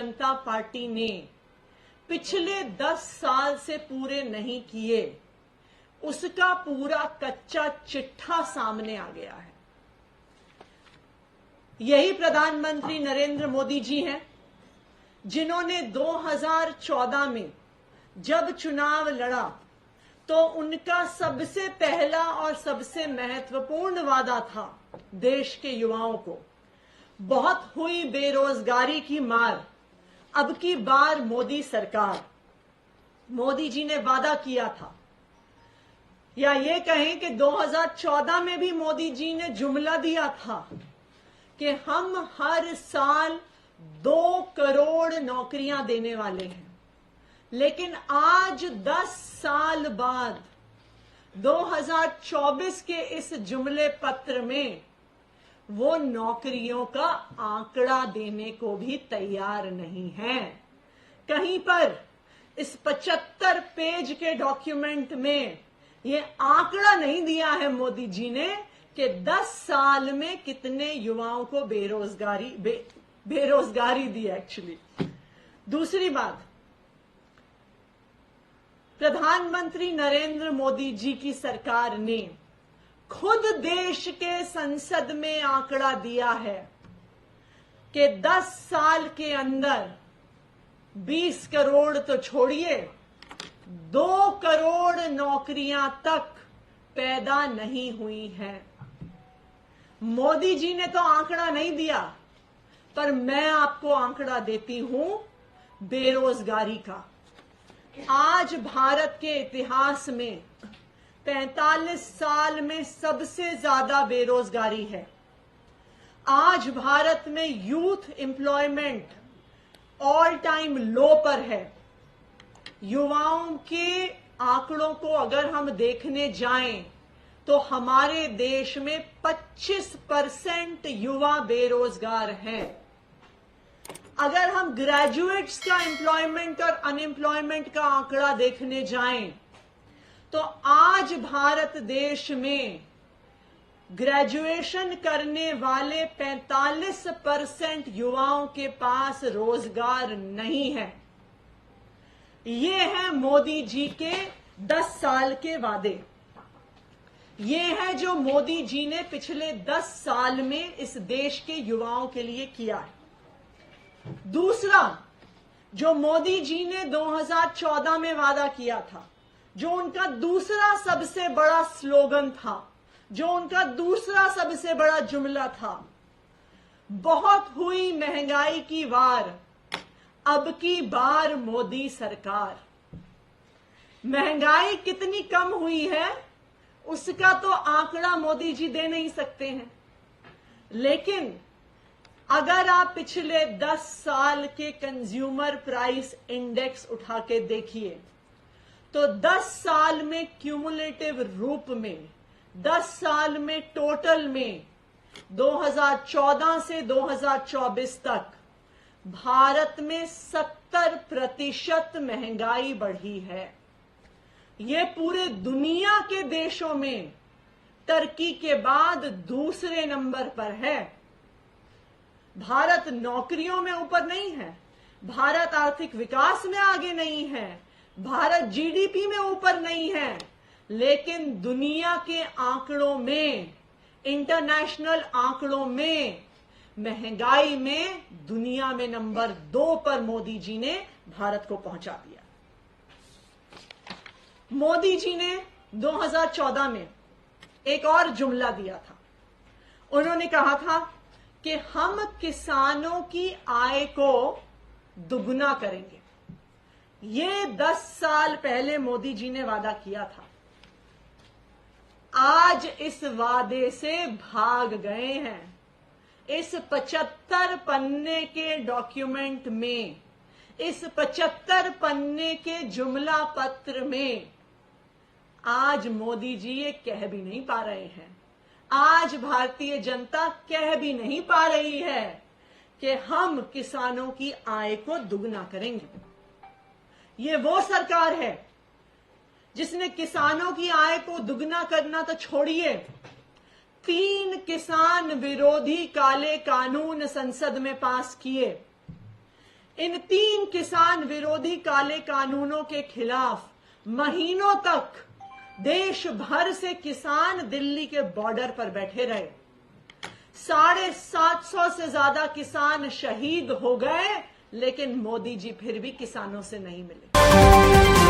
जनता party ने पिछले 10 साल से पूरे नहीं किए, उसका पूरा कच्चा चिट्ठा सामने आ गया है। यही प्रधानमंत्री नरेंद्र मोदी जी हैं जिन्होंने 2014 में जब चुनाव लड़ा तो उनका सबसे पहला और सबसे महत्वपूर्ण वादा था देश के युवाओं को, बहुत हुई बेरोजगारी की मार, अब की बार मोदी सरकार। मोदी जी ने वादा किया था, या ये कहें कि 2014 में भी मोदी जी ने जुमला दिया था कि हम हर साल 2 करोड़ नौकरियां देने वाले हैं। लेकिन आज 10 साल बाद 2024 के इस जुमले पत्र में वो नौकरियों का आंकड़ा देने को भी तैयार नहीं है। कहीं पर इस 75 पेज के डॉक्यूमेंट में ये आंकड़ा नहीं दिया है मोदी जी ने कि 10 साल में कितने युवाओं को बेरोजगारी दी एक्चुअली। दूसरी बात, प्रधानमंत्री नरेंद्र मोदी जी की सरकार ने खुद देश के संसद में आंकड़ा दिया है कि 10 साल के अंदर 20 करोड़ तो छोड़िए, 2 करोड़ नौकरियां तक पैदा नहीं हुई हैं। मोदी जी ने तो आंकड़ा नहीं दिया, पर मैं आपको आंकड़ा देती हूं बेरोजगारी का। आज भारत के इतिहास में 45 साल में सबसे ज्यादा बेरोजगारी है। आज भारत में यूथ एम्प्लॉयमेंट ऑल टाइम लो पर है। युवाओं के आंकड़ों को अगर हम देखने जाएं तो हमारे देश में 25% युवा बेरोजगार हैं। अगर हम ग्रेजुएट्स का एम्प्लॉयमेंट और अनएम्प्लॉयमेंट का आंकड़ा देखने जाएं तो आज भारत देश में ग्रेजुएशन करने वाले 45% युवाओं के पास रोजगार नहीं है। ये है मोदी जी के 10 साल के वादे। ये है जो मोदी जी ने पिछले 10 साल में इस देश के युवाओं के लिए किया है। दूसरा, जो मोदी जी ने 2014 में वादा किया था, जो उनका दूसरा सबसे बड़ा स्लोगन था, जो उनका दूसरा सबसे बड़ा जुमला था, बहुत हुई महंगाई की वार, अब की बार मोदी सरकार। महंगाई कितनी कम हुई है उसका तो आंकड़ा मोदी जी दे नहीं सकते हैं, लेकिन अगर आप पिछले 10 साल के कंज्यूमर प्राइस इंडेक्स उठा के देखिए तो 10 साल में क्यूमुलेटिव रूप में, 10 साल में टोटल में 2014 से 2024 तक भारत में 70% महंगाई बढ़ी है। ये पूरे दुनिया के देशों में टर्की के बाद दूसरे नंबर पर है। भारत नौकरियों में ऊपर नहीं है, भारत आर्थिक विकास में आगे नहीं है, भारत जीडीपी में ऊपर नहीं है, लेकिन दुनिया के आंकड़ों में, इंटरनेशनल आंकड़ों में, महंगाई में दुनिया में नंबर 2 पर मोदी जी ने भारत को पहुंचा दिया। मोदी जी ने 2014 में एक और जुमला दिया था। उन्होंने कहा था कि हम किसानों की आय को दुगना करेंगे। ये 10 साल पहले मोदी जी ने वादा किया था। आज इस वादे से भाग गए हैं। इस 75 पन्ने के डॉक्यूमेंट में, इस 75 पन्ने के जुमला पत्र में आज मोदी जी ये कह भी नहीं पा रहे हैं। आज भारतीय जनता कह भी नहीं पा रही है कि हम किसानों की आय को दुगना करेंगे। ये वो सरकार है जिसने किसानों की आय को दुगना करना तो छोड़िए, 3 किसान विरोधी काले कानून संसद में पास किए। इन 3 किसान विरोधी काले कानूनों के खिलाफ महीनों तक देश भर से किसान दिल्ली के बॉर्डर पर बैठे रहे। 750 से ज्यादा किसान शहीद हो गए, लेकिन मोदी जी फिर भी किसानों से नहीं मिले।